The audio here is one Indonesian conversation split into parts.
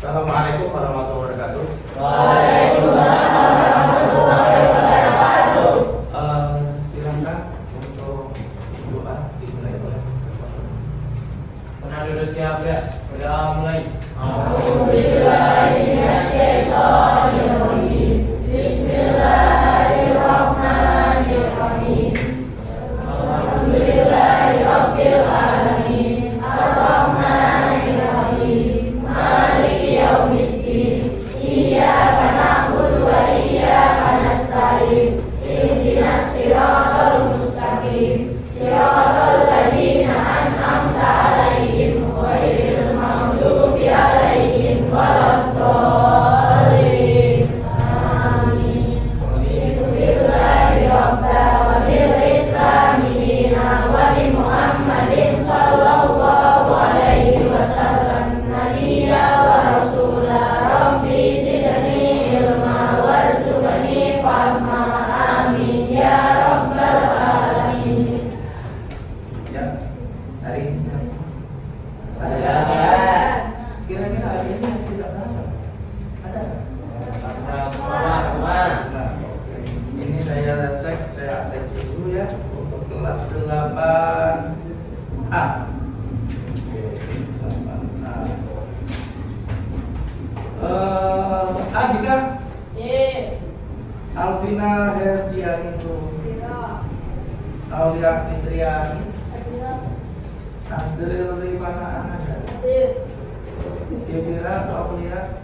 Assalamualaikum warahmatullahi wabarakatuh. Waalaikumsalam warahmatullahi wabarakatuh. Silakan untuk doa dimulai oleh Pernah dulu siap ya? Udah mulai. A'udzubillahi minasyaitonirrajim. Bismillahirrahmanirrahim. Alhamdulillahi rabbil alamin. Ar-Rahmanir Rahim. Maliki yaumiddin. Iyyaka na'budu wa iyyaka nasta'in. Ihdinas siratal mustaqim. Siratal ladzina an'amta 'alaihim ghairil maghdubi 'alaihim waladdallin. Amin. Billahi rabba wa bil islami dina wa bi Muhammadin sallallahu alaihi wasallam nabiyya wa rasula. Rabbi zidni ilma warzuqni fahma. Amin ya rabbal alamin. ya. Hari ini siapa? Salam. Kira-kira hari ini yang tidak berasa? Ada? Semua. Nah, ini saya cek dulu ya untuk kelas 8A. Oke, 8A. Andika Alvina Herdiani Aulia Fitriani Azril Rifana Ananda Devira Aulia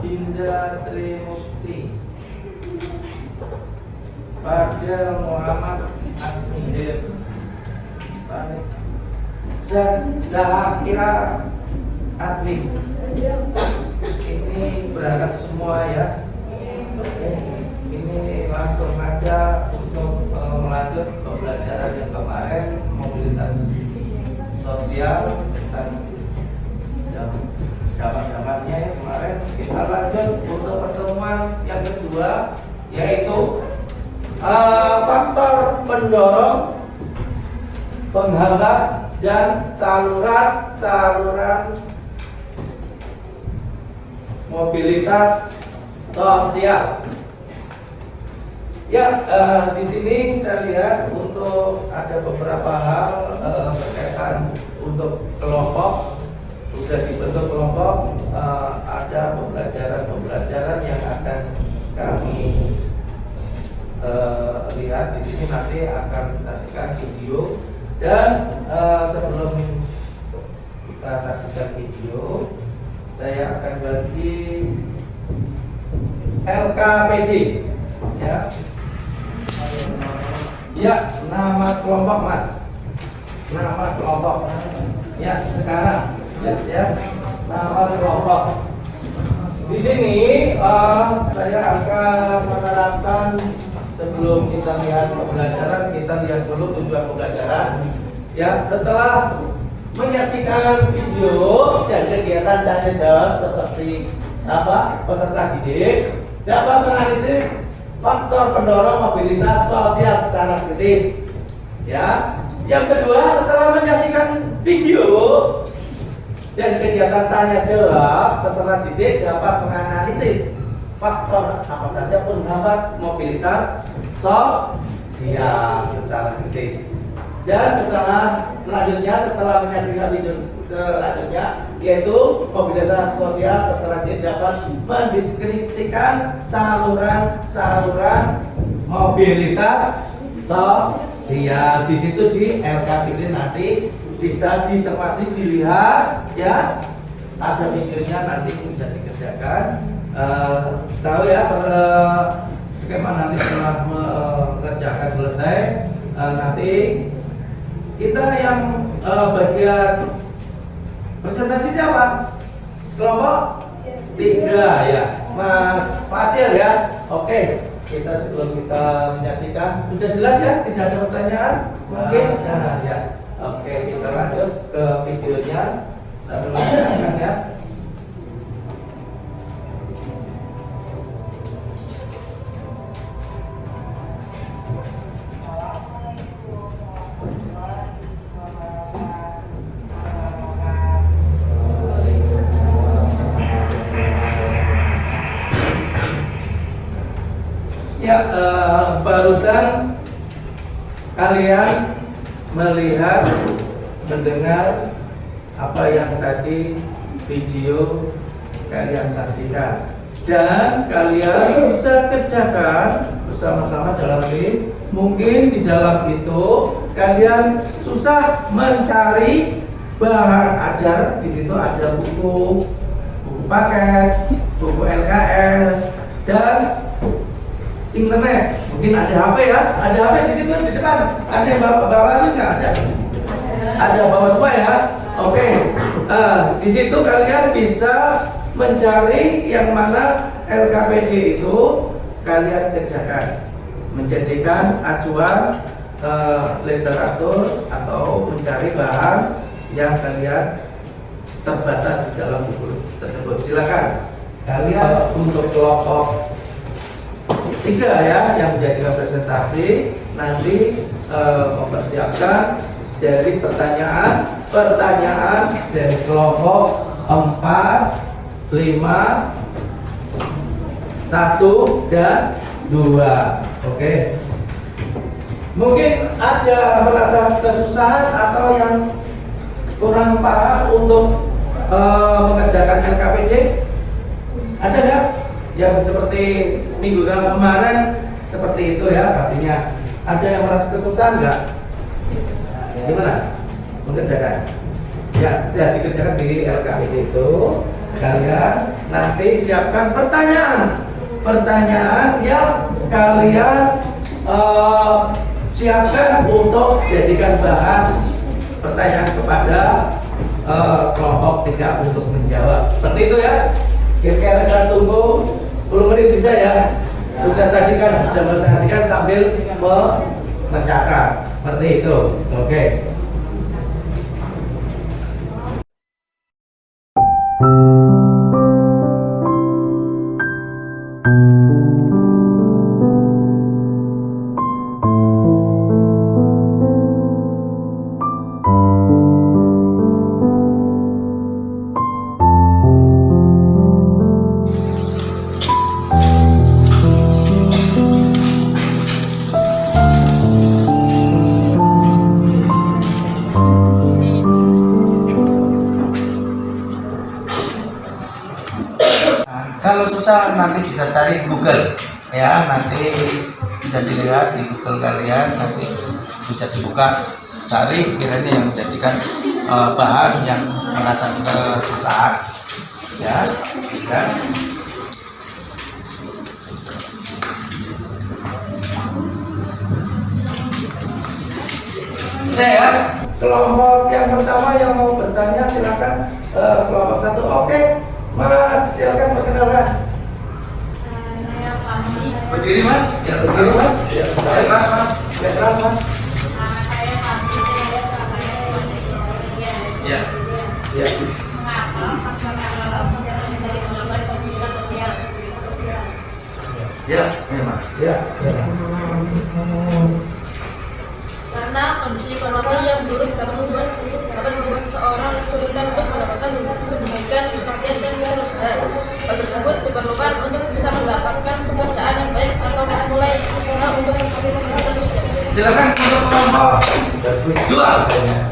Dinda Trimusti Fadel Muhammad Asmi Zahakira Adwi. Ini berangkat semua ya. Oke, ini langsung aja untuk melanjut pembelajaran yang kemarin mobilitas sosial dan zaman-zamannya kemarin. Kita lanjut untuk pertemuan yang kedua, yaitu faktor pendorong, penghambat dan saluran mobilitas sosial. Ya, di sini saya lihat untuk ada beberapa hal berkaitan untuk kelompok. Sudah dibentuk kelompok, ada pembelajaran yang akan kami lihat di sini. Nanti akan saksikan video, dan sebelum kita saksikan video, saya akan bagi LKPD ya. Ya, nama kelompok Mas. Nama kelompok. Ya, sekarang ya, nama kelompok. Di sini saya akan menerapkan, sebelum kita lihat pembelajaran, kita lihat dulu tujuan pembelajaran. Ya, setelah menyaksikan video dan kegiatan tanya jawab seperti peserta didik dapat menganalisis faktor pendorong mobilitas sosial secara kritis. Ya, yang kedua, setelah menyaksikan video dan kegiatan tanya jawab, peserta didik dapat menganalisis faktor apa saja penghambat mobilitas sosial secara kritis. Dan setelah menyaksikan video selanjutnya, yaitu mobilitas sosial, peserta didik dapat mendeskripsikan saluran mobilitas sosial. Di situ di LKPD nanti bisa dicermati, dilihat ya. Ada videonya, nanti bisa dikerjakan. Tahu ya, skema nanti setelah mengerjakan selesai, nanti kita yang bagian presentasi siapa? Kelompok 3 ya, Mas Fadil ya. Oke, kita sebelum kita menyaksikan, sudah jelas ya, tidak ada pertanyaan mungkin? Nah, ya. Oke, kita lanjut ke videonya. Saya menunjukkan ya. Ya, barusan kalian melihat, mendengar apa yang tadi video kalian saksikan, dan kalian bisa kerjakan bersama-sama dalam tim. Mungkin di dalam itu kalian susah mencari bahan ajar. Di situ ada buku paket, buku LKS, dan internet. Mungkin ada HP ya, ada HP di situ di depan. Ada yang bawa nggak? Ada bawa semua ya. Oke. Di situ kalian bisa mencari yang mana LKPD itu kalian kerjakan, menjadikan acuan literatur atau mencari bahan yang kalian terbatas di dalam buku tersebut. Silakan kalian untuk kelompok 3 ya yang menjadikan presentasi nanti mempersiapkan dari pertanyaan dari kelompok 4, 5, 1 dan 2. Oke. Mungkin ada merasa kesusahan atau yang kurang paham untuk mengerjakan LKPD? Ada nggak? Yang seperti minggu kemarin seperti itu ya, artinya ada yang merasa kesusahan nggak? Gimana mengerjakan? Ya dikerjakan di LKPD itu. Kalian nanti siapkan pertanyaan yang kalian siapkan untuk jadikan bahan pertanyaan kepada kelompok 3 untuk menjawab. Seperti itu ya. Kira-kira saya tunggu 10 menit bisa ya. Sudah tadi kan sudah menyaksikan sambil mencatat. Seperti itu. Oke. Kalau susah nanti bisa cari Google ya, nanti bisa dilihat di Google kalian, nanti bisa dibuka, cari kiranya yang menjadikan bahan yang merasa kesusahan ya. Ya, kelompok yang pertama yang mau bertanya silakan, kelompok 1. Oke, Mas, silakan perkenalkan. Berdiri Mas, ya berdiri Mas. Ya, keras Mas, ya keras Mas. Saya Fahmi, saya Ya, ya. mengapa faktor menjadi penggambar komunitas sosial? Ya, Mas. Ya. Karena kondisi ekonomi yang buruk dapat membuat seseorang kesulitan untuk mendapatkan pendidikan, pelatihan dan perusahaan. Hal tersebut diperlukan untuk bisa mendapatkan pekerjaan yang baik atau memulai usaha untuk komunitas sosial. Silakan untuk kelompok 2.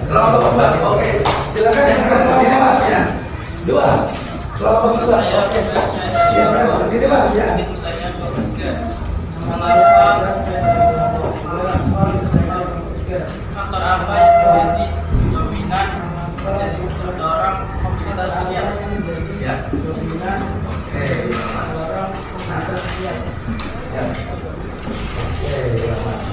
Kelompok 2. Oke. Silakan yang keras berdiri Mas ya. 2. Kelompok 2. Oke. Ya, berdiri Mas ya. Faktor apa yang menjadi dominan menjadi mendorong komunitas sosial? Ya. Dominan Oke, Mas. komunitas sosial. Ya. Oke, Mas.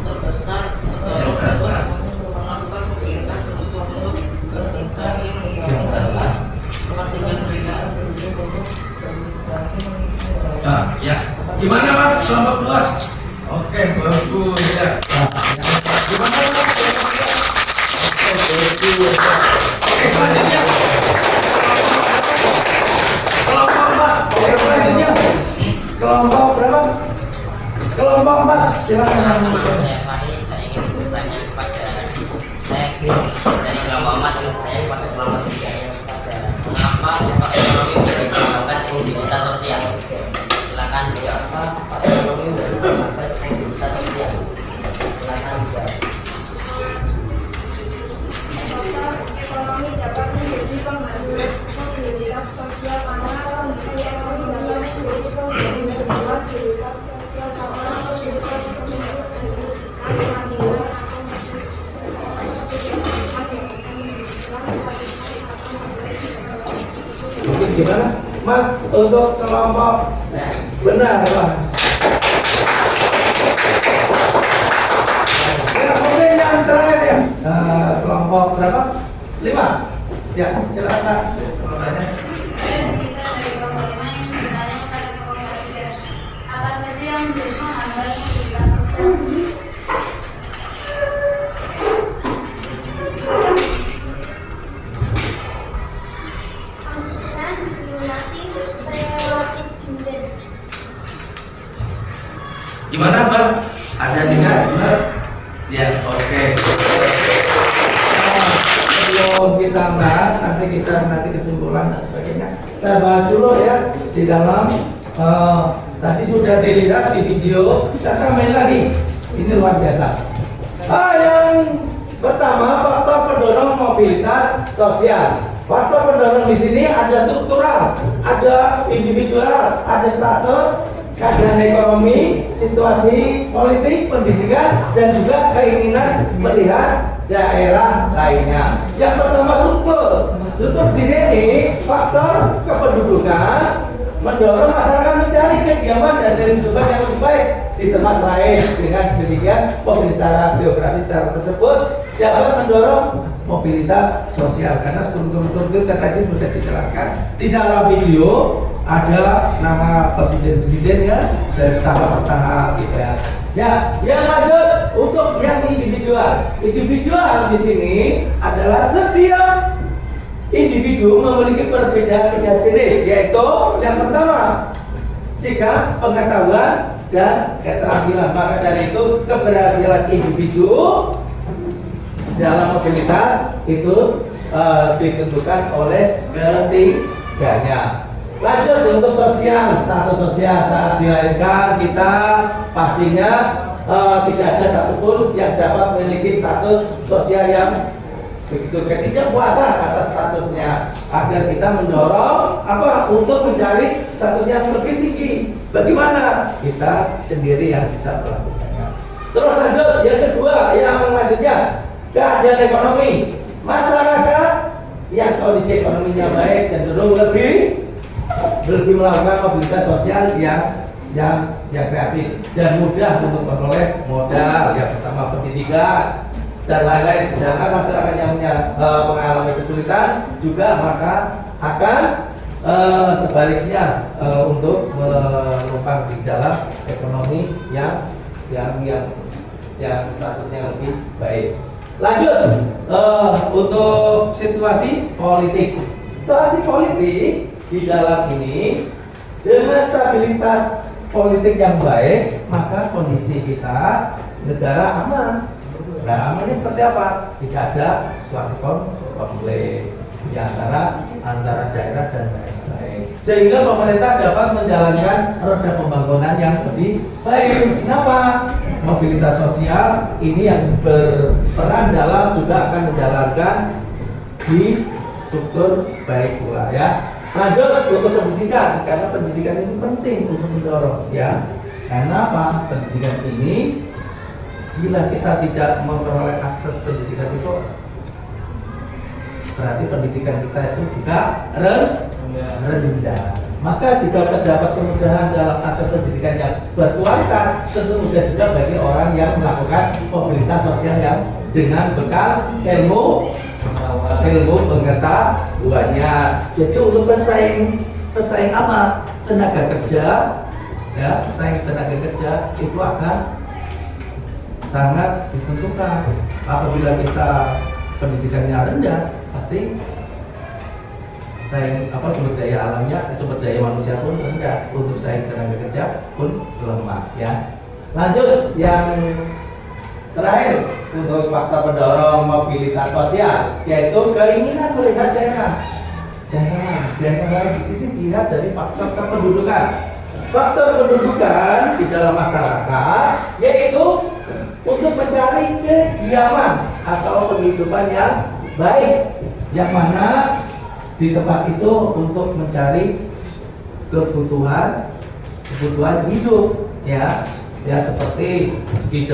Terbesar melakukan kegiatan untuk berinteraksi kepentingan mereka. Ya. Gimana Mas kelompok 2? Oke, bagus ya. Gimana Mas? Oke, bagus. Oke, selanjutnya. Kelompok 4. Oke, selanjutnya. Kelompok berapa? Kelompok 4. Silakan. Saya Farid, saya ingin bertanya kepada saya dari kelompok Selamat saya pakai selamat ya. Mengapa dampak ekonomi menjadi menyebabkan mobilitas sosial? Silakan siapa ekonomi menjadi menyebabkan mobilitas sosial? Silakan jawab. Ekonomi dapat menjadi penghambat mobilitas sosial karena kondisi ekonomi dapat menjadi penghambat mobilitas seseorang kesulitan untuk mendapatkan kehadiran Mungkin gimana, Mas, untuk kelompok benar, Mas? Ya, mungkin yang terakhir ya, kelompok berapa? 5. Ya, silakan Pak. apa saja yang menjadi penghambat mobilitas sosial? Gimana, Pak? Ada 3, benar? Ya, oke. Sebelum kita bahas, nanti kesimpulan dan sebagainya. Saya bahas dulu ya di dalam tadi sudah dilihat di video, kita tambahin lagi. Ini luar biasa. Yang pertama, faktor pendorong mobilitas sosial. Faktor pendorong di sini ada struktural, ada individual, ada status, keadaan ekonomi, situasi politik, pendidikan, dan juga keinginan melihat daerah lainnya. Yang pertama struktur. Struktur di sini faktor kependudukan mendorong masyarakat mencari kediaman dan kehidupan yang lebih baik di tempat lain. Dengan demikian, mobilitas geografis secara tersebut dapat mendorong mobilitas sosial karena struktur itu tadi sudah dijelaskan di dalam video. Ada nama presiden ya dari tahap bertahap gitu ya. Ya, yang lanjut untuk yang individual. Individual di sini adalah setiap individu memiliki perbedaan jenis, yaitu yang pertama sikap, pengetahuan, dan keterampilan. Maka dari itu keberhasilan individu dalam mobilitas itu ditentukan oleh ketiganya. Lanjut untuk sosial, status sosial saat dilahirkan kita pastinya tidak ada satupun yang dapat memiliki status sosial yang begitu ketika puasa atas statusnya agar kita mendorong untuk mencari status yang lebih tinggi. Bagaimana kita sendiri yang bisa melakukannya. Terus lanjut yang kedua, yang selanjutnya keadaan ekonomi masyarakat yang kondisi ekonominya baik cenderung lebih melakukan mobilitas sosial yang kreatif dan mudah untuk memperoleh modal. Yang pertama pendidikan dan lain-lain. Sedangkan masyarakat yang mengalami kesulitan juga maka akan sebaliknya untuk menumpang di dalam ekonomi yang statusnya lebih baik. Lanjut untuk situasi politik. Situasi politik di dalam ini dengan stabilitas politik yang baik maka kondisi kita negara aman. Nah, amannya seperti apa? Tidak ada suatu konflik di antara daerah dan lain-lain. Sehingga pemerintah dapat menjalankan roda pembangunan yang lebih baik. Kenapa? Mobilitas sosial ini yang berperan dalam juga akan menjalankan di struktur baik pula ya. Lanjut untuk pendidikan, karena pendidikan itu penting untuk mendorong ya. Karena apa? Pendidikan ini bila kita tidak memperoleh akses pendidikan itu berarti pendidikan kita itu juga rendah. Maka jika terdapat kemudahan dalam akses pendidikan yang berkualitas, tentu mudah juga bagi orang yang melakukan mobilitas sosial yang dengan bekal ilmu pengetahuannya. Jadi untuk pesaing apa? Tenaga kerja ya, pesaing tenaga kerja itu akan sangat ditentukan. Apabila kita pendidikannya rendah, pasti sumber daya alamnya, sumber daya manusia pun rendah, untuk saing tenaga kerja pun lemah ya. Lanjut yang Terakhir, untuk faktor pendorong mobilitas sosial, yaitu keinginan melihat daerah. Daerah di sini dilihat dari faktor kependudukan. Faktor kependudukan di dalam masyarakat, yaitu untuk mencari kediaman atau penghidupan yang baik, yang mana di tempat itu untuk mencari kebutuhan hidup, ya seperti di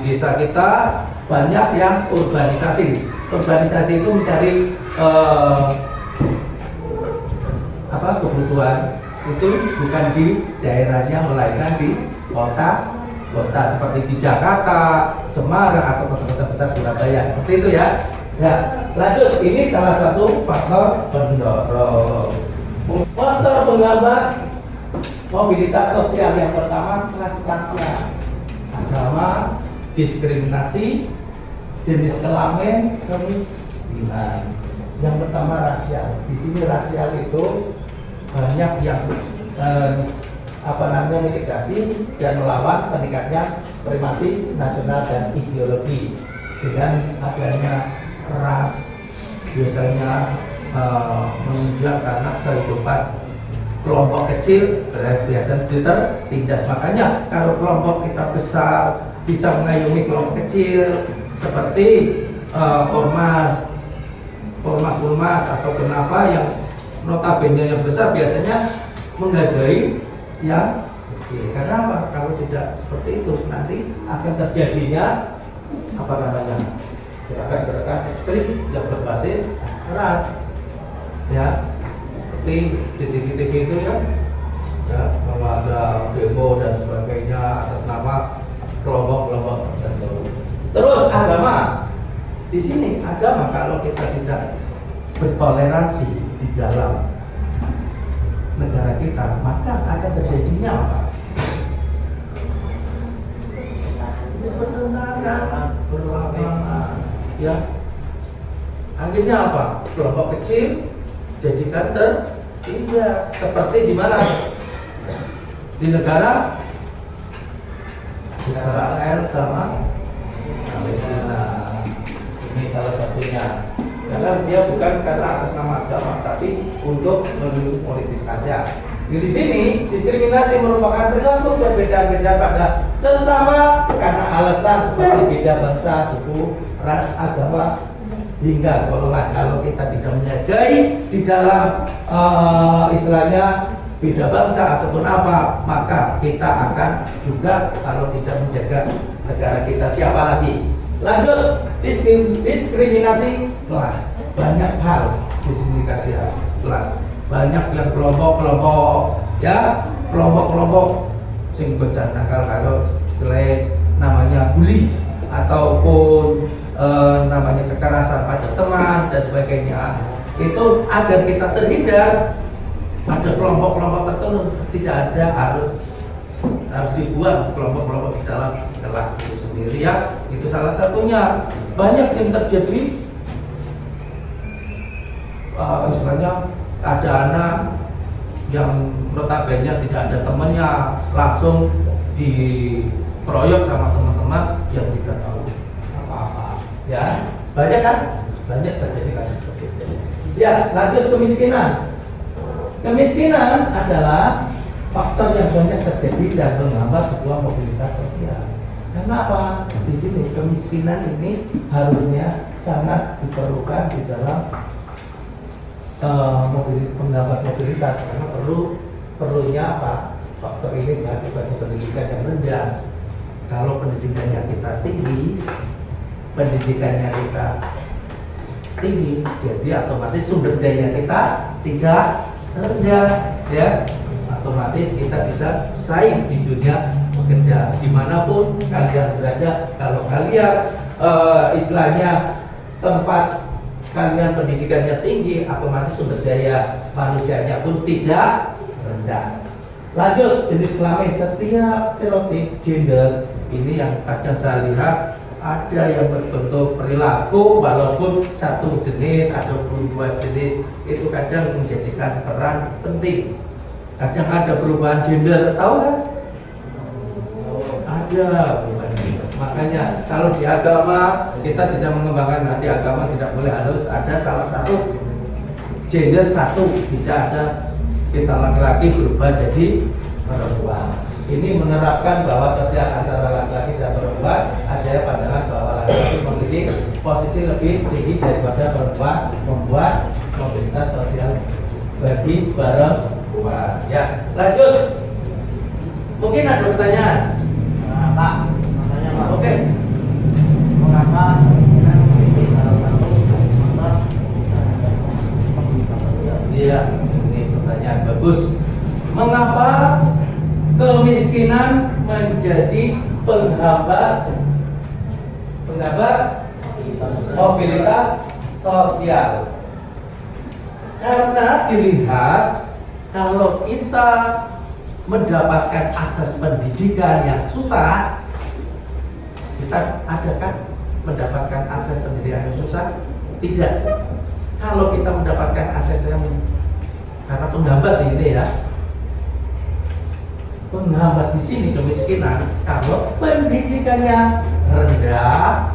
desa kita banyak yang urbanisasi itu mencari kebutuhan itu bukan di daerahnya melainkan di kota seperti di Jakarta, Semarang atau kota-kota besar Surabaya, seperti itu ya. Ya, lanjut, ini salah satu faktor pendorong. Faktor penghambat mobilitas sosial yang pertama kelas-kelasnya, agama, diskriminasi, jenis kelamin, kemiskinan. Yang pertama rasial. Di sini rasial itu banyak yang mitigasi dan melawan meningkatnya supremasi nasional dan ideologi dengan adanya ras biasanya menunjukkan karena kehidupan kelompok kecil biasanya tertindas. Makanya kalau kelompok kita besar bisa mengayomi kelompok kecil seperti ormas atau kenapa yang notabene yang besar biasanya menghargai yang kecil. Karena apa? Kalau tidak seperti itu nanti akan terjadinya gerakan-gerakan ekstrim yang berbasis ras, ya seperti di TV itu ya kalau ada demo dan sebagainya atas nama kelompok-kelompok tertentu. Terus agama, di sini agama kalau kita tidak bertoleransi di dalam negara kita, maka akan terjadinya apa? Pertentangan, berlawanan, ya. Akhirnya apa? Kelompok kecil jadikan tertindas. Seperti di mana? Di negara Israel sama Palestina. Ini salah satunya. Karena dia bukan karena atas nama agama, tapi untuk melindungi politik saja. Di sini diskriminasi merupakan perilaku berbeda-beda pada sesama karena alasan seperti beda bangsa, suku, ras, agama, hingga golongan. Kalau kita tidak menghargai di dalam istilahnya beda bangsa ataupun apa, maka kita akan juga kalau tidak menjaga negara kita, siapa lagi? Lanjut, diskriminasi kelas. Banyak hal diskriminasi kelas. Banyak yang kelompok-kelompok, ya kelompok-kelompok sing bocah nakal kalau jelek namanya bully ataupun namanya kekerasan pada teman dan sebagainya. Itu agar kita terhindar ada kelompok-kelompok tertentu, tidak ada harus dibuang kelompok-kelompok di dalam kelas itu sendiri, ya. Itu salah satunya. Banyak yang terjadi istilahnya ada anak yang notabene tidak ada temannya, langsung dikeroyok sama teman-teman yang tidak tahu apa-apa, ya. Banyak kan? Banyak terjadi kasus seperti itu. Ya, lanjut kemiskinan. Kemiskinan adalah faktor yang banyak terjadi dan menghambat sebuah mobilitas sosial. Kenapa? Di sini kemiskinan ini harusnya sangat diperlukan di dalam menghambat mobilitas, karena perlunya apa? Faktor ini akibat pendidikan yang rendah. Kalau pendidikannya kita tinggi, jadi otomatis sumber daya kita tidak rendah, ya. Otomatis kita bisa saing di dunia bekerja dimanapun kalian berada. Kalau kalian istilahnya tempat kalian pendidikannya tinggi, otomatis sumber daya manusianya pun tidak rendah. Lanjut, jenis kelamin. Setiap stereotip gender ini yang kadang saya lihat ada yang berbentuk perilaku walaupun satu jenis ataupun dua jenis, itu kadang menjadikan peran penting. Kadang ada perubahan gender, tahu kan? Ada perubahan gender. Makanya kalau di agama kita tidak mengembangkan hati agama, tidak boleh harus ada salah satu gender satu, tidak ada kita laki-laki berubah jadi perempuan. Ini menerapkan bahwa sosial antara laki-laki dan perempuan, ada pandangan bahwa laki-laki memiliki posisi lebih tinggi daripada perempuan, membuat mobilitas sosial bagi perempuan. Ya, lanjut. Mungkin ada pertanyaan. Pak, makanya Pak. Oke. Mengapa kemungkinan memiliki salah satu faktor mobilitas sosial? Iya, ini pertanyaan bagus. Mengapa kemiskinan menjadi penghambat mobilitas sosial? Karena dilihat kalau kita mendapatkan akses pendidikan yang susah, kita adakah mendapatkan akses pendidikan yang susah? Tidak. Kalau kita mendapatkan akses yang karena penghambat ini ya, penghambat di sini kemiskinan kalau pendidikannya rendah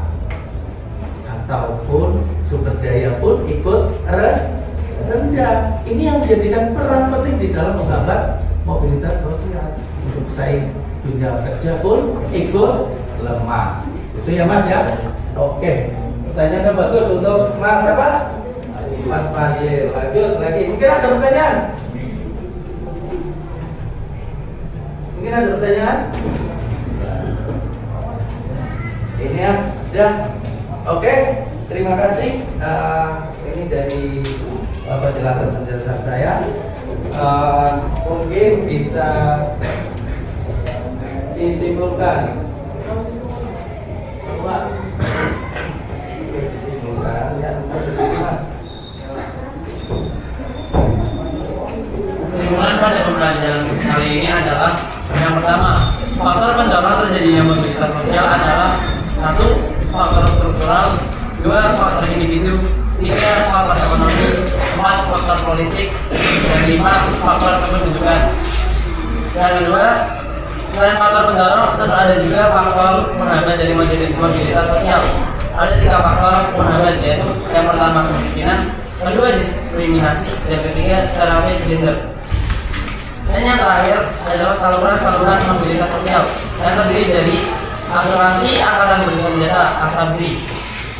ataupun sumber daya pun ikut rendah. Ini yang menjadikan peran penting di dalam menghambat mobilitas sosial. Untuk saing dunia kerja pun ikut lemah. Itu ya Mas ya. Oke. Pertanyaannya bagus untuk Mas apa? Mas Fadil. Lanjut lagi. Mungkin ada pertanyaan? Mungkin ada pertanyaan? Ini ya. Oke. Terima kasih. Ini dari penjelasan saya. Mungkin bisa disimpulkan. Disimpulkan ya. Kesimpulan pada pembelajaran kali ini adalah yang pertama, faktor pendorong terjadinya mobilitas sosial adalah 1. Faktor struktural, 2. Faktor individu, 3. Faktor ekonomi, 4. Faktor politik, dan 5. Faktor kependudukan. Yang kedua, selain faktor pendorong, tentu ada juga faktor penghambat dari mobilitas sosial. Ada 3 faktor penghambat, yaitu yang pertama kemiskinan, kedua diskriminasi, dan ketiga stereotip gender. Dan yang terakhir adalah saluran-saluran mobilitas sosial yang terdiri dari asuransi angkatan bersenjata (ASABRI),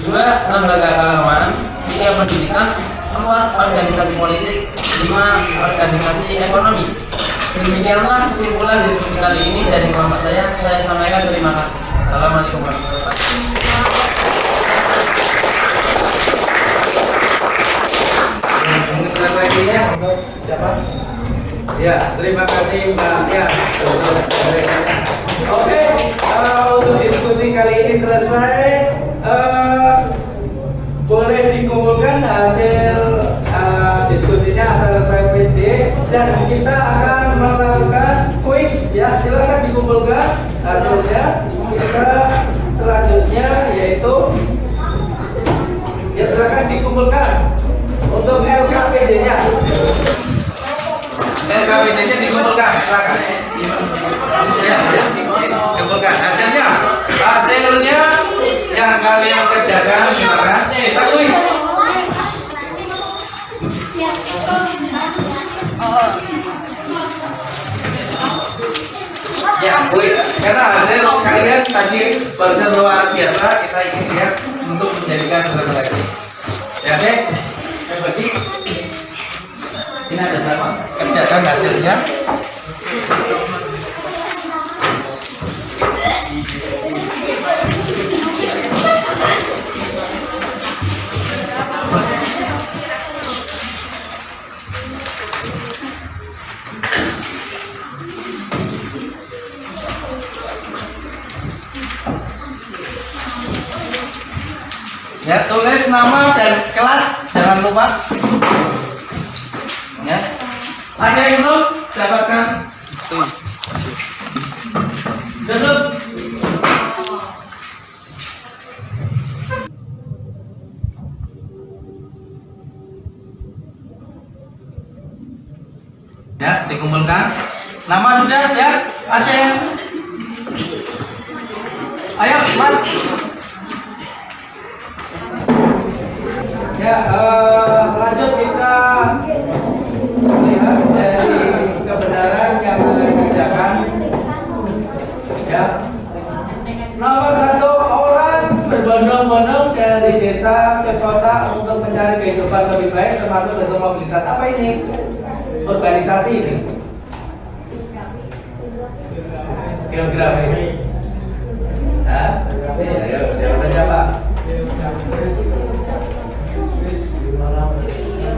2. Lembaga keagamaan, 3. Pendidikan, 4. Organisasi politik, 5. Organisasi ekonomi. Demikianlah kesimpulan diskusi kali ini dari kelompok saya. Saya sampaikan terima kasih. Assalamualaikum warahmatullahi wabarakatuh. Mungkin lagi-nya untuk siapa? Ya, terima kasih Mbak Tia untuk penjelasannya. Oke, untuk diskusi kali ini selesai. Boleh dikumpulkan hasil diskusinya antara PPD dan kita akan melakukan kuis ya. Silakan dikumpulkan hasilnya. Kita selanjutnya yaitu ya silakan dikumpulkan untuk LKPD-nya. LKPD-nya dikumpulkan, silakan. Ya, kumpulkan hasilnya. Hasilnya yang kalian kerjakan, silakan. Kita kuis. Ya, kuis. Karena hasil kalian tadi barusan luar biasa, kita ingin lihat untuk menjadikan lebih lagi. Ya, oke. Bagi ini ada berapa? Kerjakan hasilnya. Ya, tulis nama dan kelas, jangan lupa. Ya. Ada yang belum dapatkan? Belum? Ya, dikumpulkan. Nama sudah ya? Ada yang Ayo, Mas. Ya, lanjut kita lihat dari kebenaran yang akan dikerjakan. Ya. Nomor 1, orang berbondong-bondong dari desa ke kota untuk mencari kehidupan lebih baik, termasuk bentuk mobilitas. Apa ini? Organisasi ini. Geografi. Hah? Ayo, siapa saja Pak?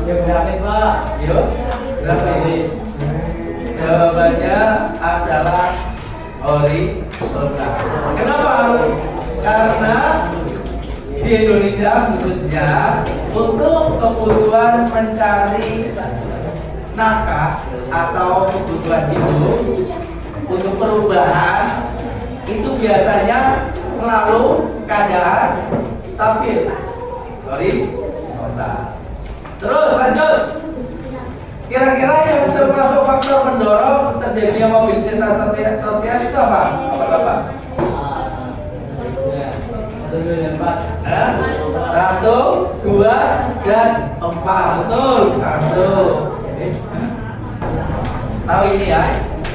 Geografis Pak. Geografi. Jawabannya adalah horizontal. Kenapa? Karena di Indonesia khususnya untuk kebutuhan mencari nafkah atau kebutuhan hidup untuk perubahan itu biasanya selalu keadaan stabil. Horizontal. Terus lanjut. Kira-kira yang termasuk faktor mendorong terjadinya mobilitas sosial itu apa? Apa Bapak? 1, 2, 4. 1, 2, dan 4. Betul. 1. Tahu ini ya?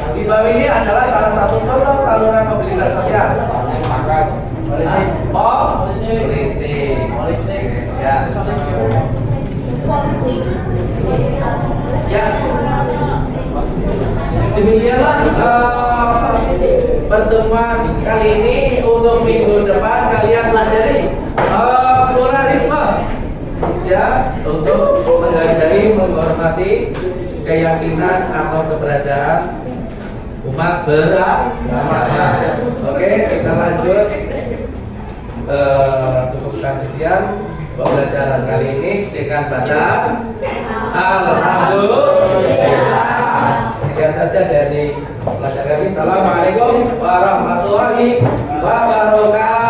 Di bawah ini adalah salah satu contoh saluran mobilitas sosial. Politik. Ya. Ya. Demikianlah pertemuan kali ini. Untuk minggu depan kalian pelajari pluralisme, ya, untuk menghargai, menghormati keyakinan atau keberadaan umat beragama. Oke, kita lanjut. Cukupkan sekian pembelajaran kali ini dengan baca alhamdulillah. Sekian saja dari pelajaran kami. Assalamualaikum warahmatullahi wabarakatuh.